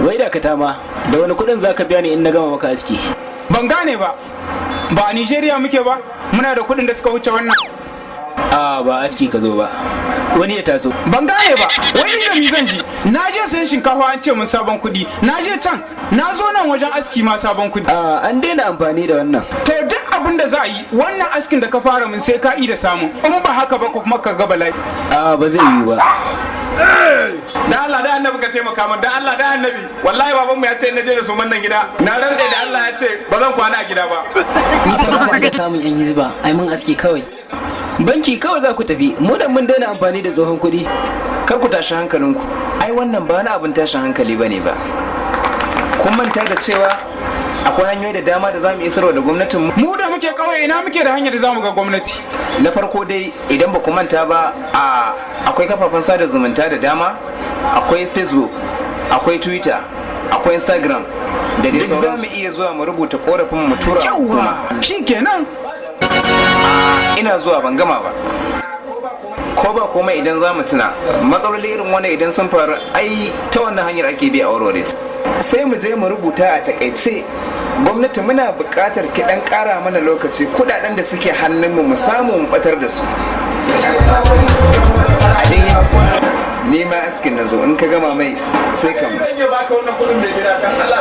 Wai da ka tama da wani kudin zaka biya ni in na gama maka aski? Ban gane ba a Nigeria muke ba, muna da kudin da suka wuce wannan. Ba aski ka zo ba, wani ya taso. Ban gane ba, wai ni da mi zan ji? Na je sayan shinkafa an ce mun sabon kudi, na je can, na zo nan wajen aski ma sabon kudi. An daina amfani da wannan. To duk abin da za a yi, wannan askin da ka fara mun sai ka da samu, in ba haka ba ko kuma ka ga bala'i. Ba zai yiwu ba. Dan Allah da annabi ka taimaka min, dan Allah da annabi. Wallahi babanmu ya ce na je da su nan gida, na rantsa da Allah ya ce ba zan kwana a gida ba. Ni fa ba da samun yan hizba, ai mun aski kawai. Banki kawai za ku tafi, mu da mun daina amfani da tsohon kuɗi. Kar ku tashi hankalinku, ai wannan ba wani abin tashin hankali bane ba. Kun manta da cewa akwai hanyoyi da dama da zamu isarwa da gwamnatin mu da muke kawai ina muke da hanyar da zamu ga gwamnati. Na farko dai idan ba ku manta ba akwai kafafen sada zumunta da dama, akwai Facebook, akwai Twitter, akwai Instagram da dai sauransu. Zamu iya zuwa mu rubuta korafin mu tura kuma shikenan. Ina zuwa ban gama ba. Ko ba komai idan za mu tuna matsaloli irin wani idan sun faru ai ta wannan hanyar ake bi a warware su. Sai mu je mu rubuta a takaice gwamnati muna buƙatar ki dan ƙara mana lokaci kudaden da suke hannunmu mu samu mu batar da su. Ni ma askin na zo in ka gama mai sai ka mu. Zan iya baka wannan kudin da gida kan Allah